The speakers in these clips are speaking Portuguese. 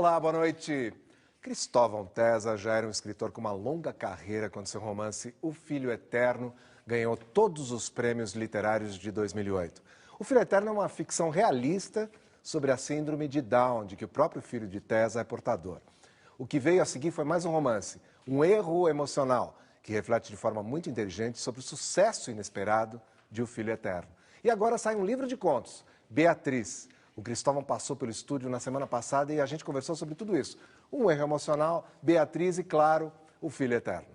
Olá, boa noite. Cristóvão Tesa já era um escritor com uma longa carreira quando seu romance O Filho Eterno ganhou todos os prêmios literários de 2008. O Filho Eterno é uma ficção realista sobre a síndrome de Down, de que o próprio filho de Tesa é portador. O que veio a seguir foi mais um romance, um erro emocional, que reflete de forma muito inteligente sobre o sucesso inesperado de O Filho Eterno. E agora sai um livro de contos, Beatriz. O Cristóvão passou pelo estúdio na semana passada e a gente conversou sobre tudo isso. Um erro emocional, Beatriz e, claro, O Filho Eterno.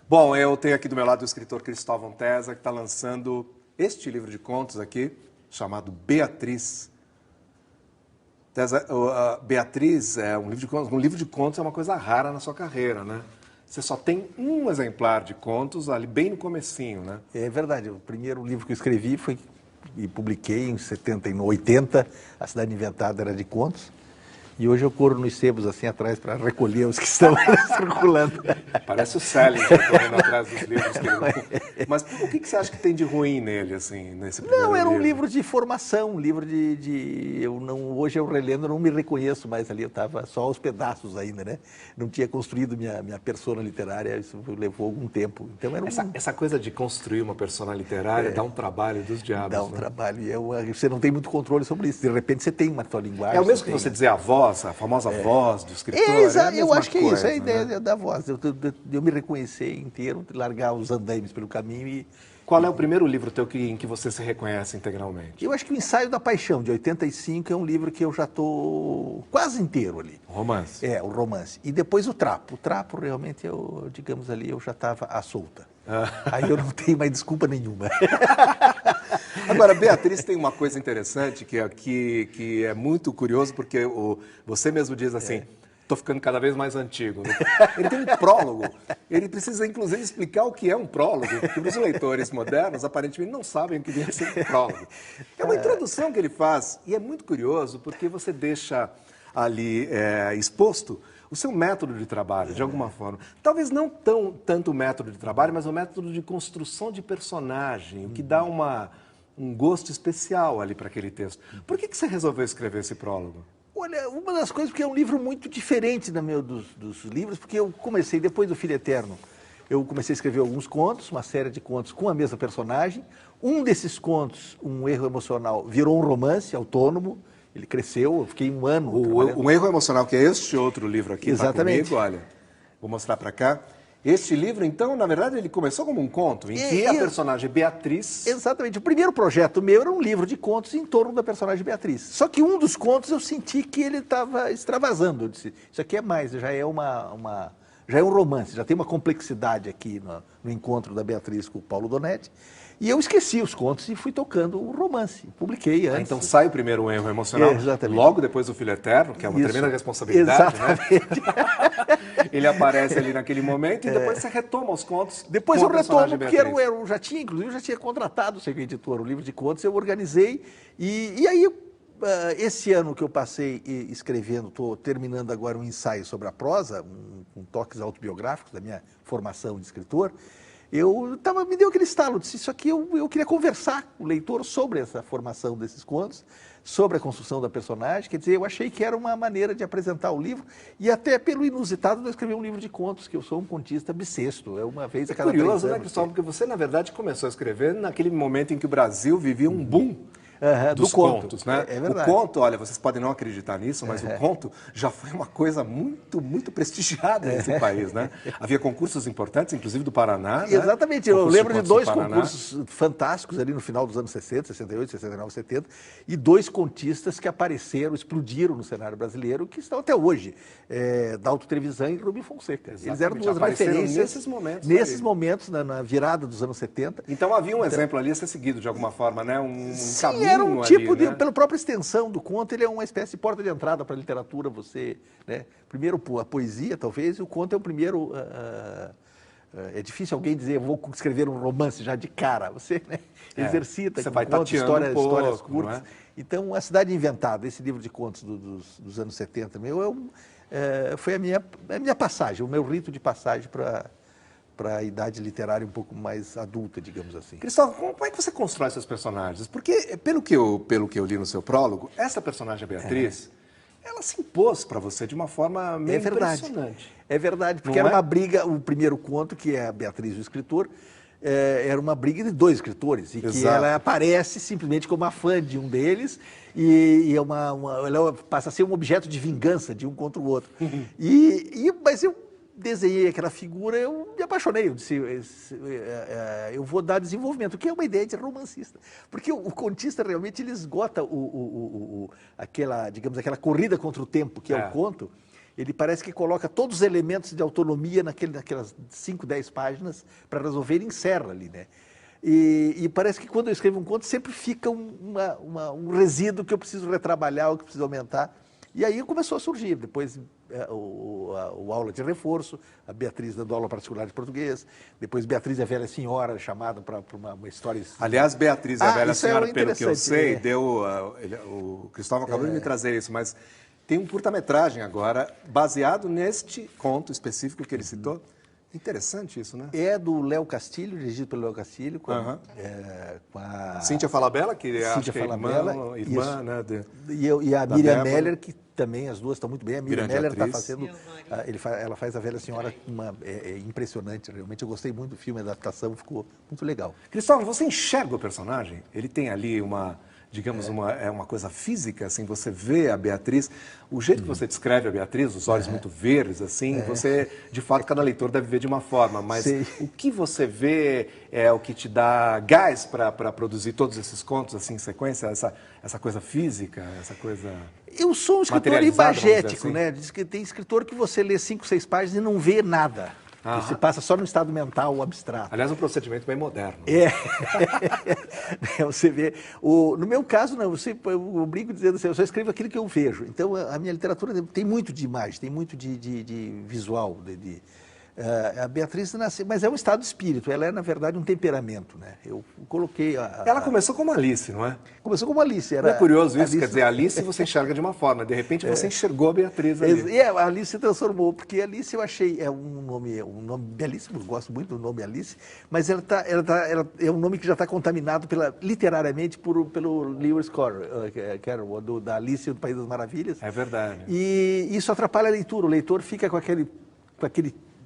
Bom, eu tenho aqui do meu lado o escritor Cristóvão Tesa, que está lançando este livro de contos aqui, chamado Beatriz. Tesa, Beatriz é um livro de contos. Um livro de contos é uma coisa rara na sua carreira, né? Você só tem um exemplar de contos ali bem no comecinho, né? É verdade. O primeiro livro que eu escrevi foi e publiquei em 70 e 80. A Cidade Inventada era de contos. E hoje eu corro nos sebos assim atrás para recolher os que estão circulando. Parece o Salinger correndo atrás dos livros que ele... Mas o que você acha que tem de ruim nele, assim, nesse primeiro livro? Não, era um livro de formação, um livro hoje eu relendo, eu não me reconheço mais ali, eu estava só aos pedaços ainda, né? Não tinha construído minha persona literária, isso levou algum tempo. Então, era essa coisa de construir uma persona literária dá um trabalho dos diabos, dá um trabalho, e você não tem muito controle sobre isso, de repente você tem uma tua linguagem. É o mesmo que você dizer a voz, a famosa voz do escritor. Eu acho que é isso, é a ideia, né? Da voz, eu me reconhecer inteiro, largar os andaimes pelo caminho e... Qual é o primeiro livro teu em que você se reconhece integralmente? Eu acho que o Ensaio da Paixão, de 85, é um livro que eu já estou quase inteiro ali. O romance? É, o romance. E depois o Trapo. O Trapo, realmente, digamos ali, eu já estava à solta. Aí eu não tenho mais desculpa nenhuma. Agora, Beatriz tem uma coisa interessante que é muito curioso, porque você mesmo diz assim... Estou ficando cada vez mais antigo. Né? Ele tem um prólogo. Ele precisa, inclusive, explicar o que é um prólogo, porque os leitores modernos, aparentemente, não sabem o que deve ser um prólogo. É uma introdução que ele faz, e é muito curioso, porque você deixa ali exposto o seu método de trabalho, de alguma forma. Talvez não tanto o método de trabalho, mas o método de construção de personagem, o que dá um gosto especial ali para aquele texto. Por que você resolveu escrever esse prólogo? Olha, uma das coisas, porque é um livro muito diferente dos livros, porque eu comecei, depois do Filho Eterno, eu comecei a escrever alguns contos, uma série de contos com a mesma personagem. Um desses contos, um erro emocional, virou um romance autônomo, ele cresceu, eu fiquei um ano... Um erro emocional, que é este outro livro aqui, exatamente. Tá comigo, olha, vou mostrar para cá. Este livro, então, na verdade, ele começou como um conto, em que a personagem Beatriz... Exatamente. O primeiro projeto meu era um livro de contos em torno da personagem Beatriz. Só que um dos contos eu senti que ele estava extravasando. Eu disse, isso aqui é mais, já é um romance, já tem uma complexidade aqui no encontro da Beatriz com o Paulo Donetti. E eu esqueci os contos e fui tocando o romance. Publiquei antes. Então sai o primeiro erro emocional, logo depois do Filho Eterno, que é uma tremenda responsabilidade, exatamente. Né? Ele aparece ali naquele momento e depois você retoma os contos. Depois eu retomo, porque eu já tinha contratado o seu editor, o livro de contos, eu organizei. E aí, esse ano que eu passei escrevendo, estou terminando agora um ensaio sobre a prosa, com toques autobiográficos da minha formação de escritor. Me deu aquele estalo, disse, isso aqui eu queria conversar com o leitor sobre essa formação desses contos, sobre a construção da personagem, quer dizer, eu achei que era uma maneira de apresentar o livro, e até pelo inusitado de eu escrever um livro de contos, que eu sou um contista bissexto, uma vez a cada 3 anos. Curioso, né, Cristóvão, porque você, na verdade, começou a escrever naquele momento em que o Brasil vivia um boom dos contos, né? É verdade. O conto, olha, vocês podem não acreditar nisso, mas o conto já foi uma coisa muito, muito prestigiada nesse país, né? Havia concursos importantes, inclusive do Paraná. Exatamente, né? Eu lembro de 2 concursos fantásticos ali no final dos anos 60, 68, 69, 70, e 2 contistas que apareceram, explodiram no cenário brasileiro, que estão até hoje, Dalto Trevisan e Rubem Fonseca. Exatamente. Eles eram 2 referências nesses momentos, na virada dos anos 70. Então havia um exemplo ali a ser seguido de alguma forma, né? Caminho era um tipo ali, né? pela própria extensão do conto, ele é uma espécie de porta de entrada para a literatura, né? Primeiro a poesia, talvez, e o conto é o primeiro... é difícil alguém dizer, eu vou escrever um romance já de cara, você, né, exercita, você vai contos, histórias curtas. É? Então, A Cidade Inventada, esse livro de contos dos anos 70, foi a minha passagem, o meu rito de passagem para a idade literária um pouco mais adulta, digamos assim. Cristóvão, como é que você constrói seus personagens? Porque, pelo que eu li no seu prólogo, essa personagem, a Beatriz, ela se impôs para você de uma forma meio impressionante. É verdade, porque Não era é? uma briga, o primeiro conto, que é a Beatriz e o escritor, era uma briga de dois escritores, e que Exato. ela aparece simplesmente como uma fã de um deles, e ela passa a ser um objeto de vingança de um contra o outro. Mas eu desenhei aquela figura, eu me apaixonei, eu disse, eu vou dar desenvolvimento, que é uma ideia de romancista. Porque o contista realmente ele esgota aquela corrida contra o tempo, que é o conto. Ele parece que coloca todos os elementos de autonomia naquelas 5, 10 páginas para resolver e encerra ali, né? E parece que quando eu escrevo um conto sempre fica um resíduo que eu preciso retrabalhar, ou que eu preciso aumentar. E aí começou a surgir, depois o aula de reforço, a Beatriz dando aula particular de português, depois Beatriz e a Velha Senhora, chamada para uma história... Aliás, Beatriz e a Velha Senhora, pelo que eu sei, né? o Cristóvão acabou de me trazer isso, mas tem um curta-metragem agora, baseado neste conto específico que ele citou. Interessante isso, né? É do Léo Castilho, dirigido pelo Léo Castilho, com a Cíntia Falabella, que Cíntia acho que é irmã, né? E a Miriam Meller, que também as duas estão muito bem. A Miriam Grande Meller está atriz. fazendo... ela faz a Velha Senhora impressionante, realmente. Eu gostei muito do filme, a adaptação ficou muito legal. Cristóvão, você enxerga o personagem? Ele tem ali digamos, uma coisa física, assim, você vê a Beatriz, o jeito que você descreve a Beatriz, os olhos muito verdes, assim, você, de fato, cada leitor deve ver de uma forma, mas o que você vê é o que te dá gás para produzir todos esses contos, assim, em sequência, essa coisa física, essa coisa... Eu sou um escritor materializada, vamos dizer imagético, assim. né? Diz que tem escritor que você lê 5, 6 páginas e não vê nada. Você passa só no estado mental abstrato. Aliás, um procedimento bem moderno. Você vê. No meu caso, não. Eu brinco dizendo assim, eu só escrevo aquilo que eu vejo. Então, a minha literatura tem muito de imagem, tem muito de visual. A Beatriz nasceu, mas é um estado de espírito. Ela é, na verdade, um temperamento, né? Eu coloquei... Ela começou como Alice, não é? Começou como Alice. Não é curioso isso? Quer dizer, a Alice você enxerga de uma forma, de repente você enxergou a Beatriz ali. A Alice se transformou, porque Alice eu achei, é um nome belíssimo, eu gosto muito do nome Alice, mas ela é um nome que já está contaminado literariamente pelo Lewis Carroll, da Alice e do País das Maravilhas. É verdade. E isso atrapalha a leitura, o leitor fica com aquele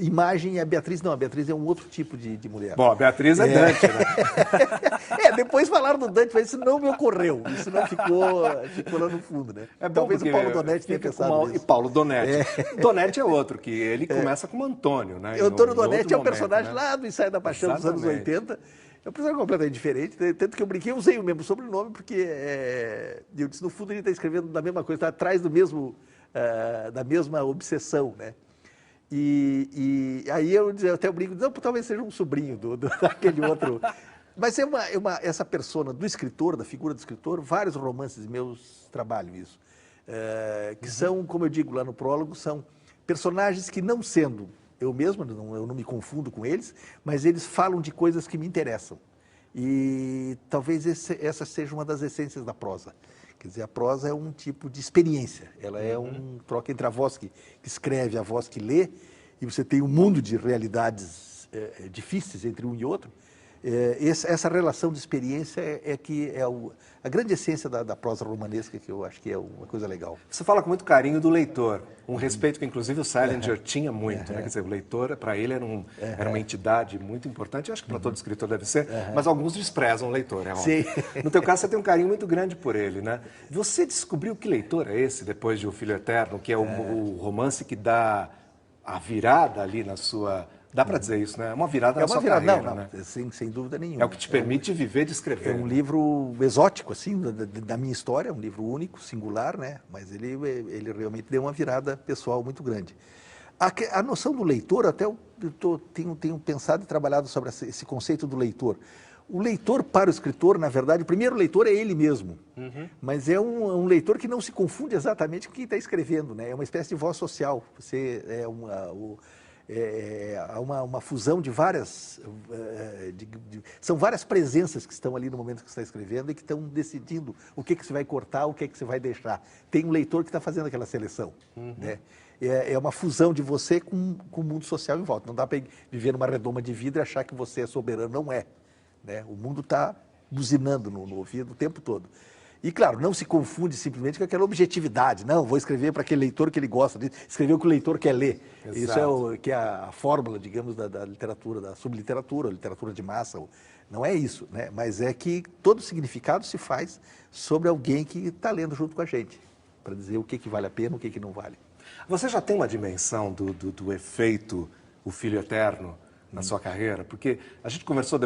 imagem, e a Beatriz não, a Beatriz é um outro tipo de mulher. Bom, a Beatriz é Dante, né? Depois falaram do Dante, mas isso não me ocorreu, isso não ficou lá no fundo, né? Talvez o Paulo Donetti tenha pensado nisso. E Paulo Donetti. Donetti é outro, que ele começa como Antônio, né? O Antônio Donetti é um momento, personagem, né? lá do Ensaio da Paixão dos anos 80. É um personagem completamente diferente, né? Tanto que eu brinquei, eu usei o mesmo sobrenome, porque eu disse, no fundo ele está escrevendo da mesma coisa, está atrás da mesma obsessão, né? E aí eu até brinco, não, talvez seja um sobrinho daquele outro. Mas essa persona do escritor, da figura do escritor, vários romances meus trabalham isso. Que são, como eu digo lá no prólogo, são personagens que não sendo eu mesmo, eu não me confundo com eles, mas eles falam de coisas que me interessam. E talvez essa seja uma das essências da prosa. Quer dizer, a prosa é um tipo de experiência, ela é um troca entre a voz que escreve e a voz que lê, e você tem um mundo de realidades difíceis entre um e outro. Essa relação de experiência a grande essência da prosa romanesca, que eu acho que é uma coisa legal. Você fala com muito carinho do leitor, um respeito que inclusive o Salinger tinha muito, né? Quer dizer, o leitor, para ele, era uma entidade muito importante, eu acho que para todo escritor deve ser, mas alguns desprezam o leitor, é óbvio. No teu caso, você tem um carinho muito grande por ele, né? Você descobriu que leitor é esse, depois de O Filho Eterno, que é o romance que dá a virada ali na sua... Dá para dizer isso, né? É uma virada na sua carreira, não, né? Sem dúvida nenhuma. É o que te permite viver de escrever. É um livro exótico, assim, da minha história, um livro único, singular, né? Mas ele realmente deu uma virada pessoal muito grande. A noção do leitor, até eu tenho pensado e trabalhado sobre esse conceito do leitor. O leitor para o escritor, na verdade, o primeiro leitor é ele mesmo, mas é um leitor que não se confunde exatamente com quem está escrevendo, né? É uma espécie de voz social. Você há uma fusão de várias... são várias presenças que estão ali no momento que você está escrevendo e que estão decidindo o que você vai cortar, o que você vai deixar. Tem um leitor que está fazendo aquela seleção, né? é uma fusão de você com o mundo social em volta. Não dá para viver numa redoma de vidro e achar que você é soberano, não é. Né? O mundo está buzinando no ouvido o tempo todo. E, claro, não se confunde simplesmente com aquela objetividade. Não, vou escrever para aquele leitor que ele gosta de escrever o que o leitor quer ler. Exato. Isso que é a fórmula, digamos, da literatura, da subliteratura, literatura de massa. Não é isso, né? Mas é que todo significado se faz sobre alguém que está lendo junto com a gente, para dizer o que vale a pena, o que não vale. Você já tem uma dimensão do efeito O Filho Eterno na sua carreira? Porque a gente conversou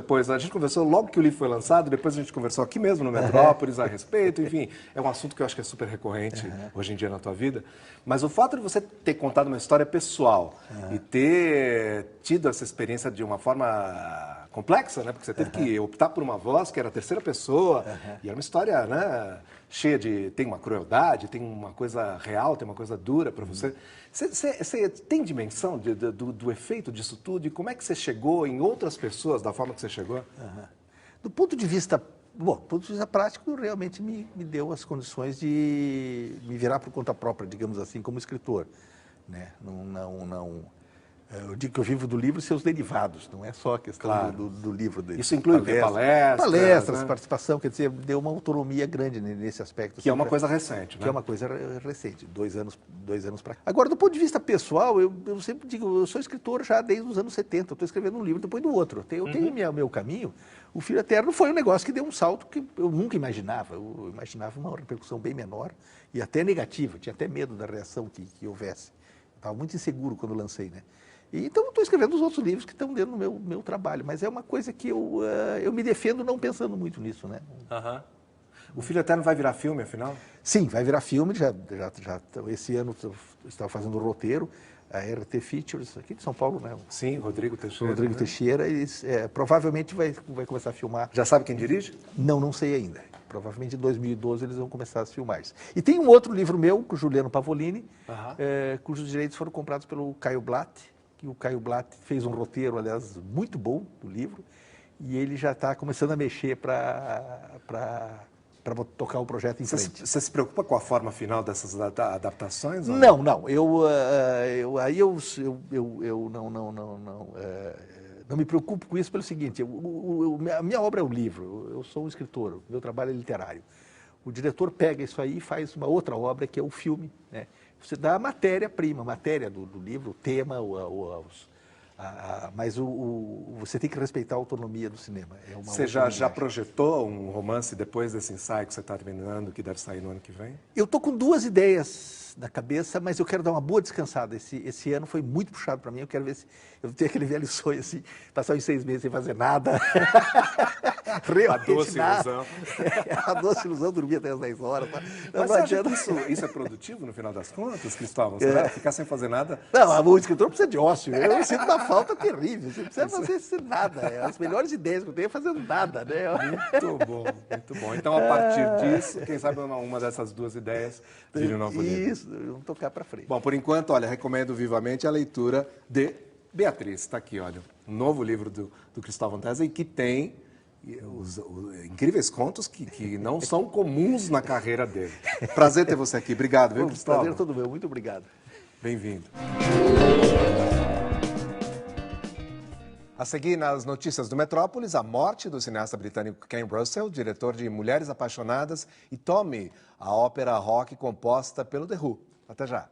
logo que o livro foi lançado, depois a gente conversou aqui mesmo no Metrópolis a respeito, enfim, é um assunto que eu acho que é super recorrente hoje em dia na tua vida, mas o fato de você ter contado uma história pessoal e ter tido essa experiência de uma forma complexa, né? Porque você teve que optar por uma voz que era a terceira pessoa, e era uma história, né, cheia de... tem uma crueldade, tem uma coisa real, tem uma coisa dura para você. Você tem dimensão do efeito disso tudo? E como é que você chegou em outras pessoas da forma que você chegou? Do ponto de vista... Bom, do ponto de vista prático, realmente me deu as condições de me virar por conta própria, digamos assim, como escritor. Né? Eu digo que eu vivo do livro e seus derivados, não é só a questão do livro. Isso inclui palestras, né? participação, quer dizer, deu uma autonomia grande nesse aspecto. Que é uma coisa recente, né? Que é uma coisa recente, 2 anos para cá. Agora, do ponto de vista pessoal, eu sempre digo, eu sou escritor já desde os anos 70, eu estou escrevendo um livro depois do outro. Eu tenho meu caminho. O Filho Eterno foi um negócio que deu um salto que eu nunca imaginava. Eu imaginava uma repercussão bem menor e até negativa, tinha até medo da reação que houvesse. Estava muito inseguro quando lancei, né? Então, estou escrevendo os outros livros que estão dentro do meu trabalho, mas é uma coisa que eu me defendo não pensando muito nisso, né? O Filho Eterno vai virar filme, afinal? Sim, vai virar filme, já esse ano eu estava fazendo o roteiro, a RT Features, aqui de São Paulo, né? Sim, Rodrigo Teixeira. Rodrigo Teixeira, eles provavelmente vai começar a filmar. Já sabe quem dirige? Não sei ainda. Provavelmente em 2012 eles vão começar as filmagens. E tem um outro livro meu, com o Juliano Pavolini, cujos direitos foram comprados pelo Caio Blatt, que o Caio Blatt fez um roteiro, aliás, muito bom do livro, e ele já está começando a mexer para tocar o projeto em frente. Você se preocupa com a forma final dessas adaptações? Ou não. Não me preocupo com isso pelo seguinte, a minha obra é um livro, eu sou um escritor, o meu trabalho é literário. O diretor pega isso aí e faz uma outra obra, que é o filme, né? Você dá a matéria-prima, a matéria do livro, o tema, mas você tem que respeitar a autonomia do cinema. Você já projetou um romance depois desse ensaio que você está terminando, que deve sair no ano que vem? Eu estou com 2 ideias na cabeça, mas eu quero dar uma boa descansada. Esse ano foi muito puxado para mim, eu quero ver se eu tenho aquele velho sonho assim, passar uns 6 meses sem fazer nada. A doce ilusão. A doce ilusão, dormir até as 10 horas. Tá? Mas você acha que isso é produtivo no final das contas, Cristóvão? Será? Ficar sem fazer nada? Não, o escritor precisa de ócio. Eu sinto uma falta terrível. Você precisa fazer nada. As melhores ideias que eu tenho é fazendo nada. Né? Muito bom, muito bom. Então, a partir disso, quem sabe uma dessas 2 ideias vire um novo livro. Isso, vamos tocar para frente. Bom, por enquanto, olha, recomendo vivamente a leitura de Beatriz. Está aqui, olha, um novo livro do Cristóvão Tesa e que tem os incríveis contos que não são comuns na carreira dele. Prazer ter você aqui. Obrigado, viu, Cristóvão? Prazer todo meu. Muito obrigado. Bem-vindo. A seguir, nas notícias do Metrópolis, a morte do cineasta britânico Ken Russell, diretor de Mulheres Apaixonadas, e Tommy, a ópera rock composta pelo The Who. Até já.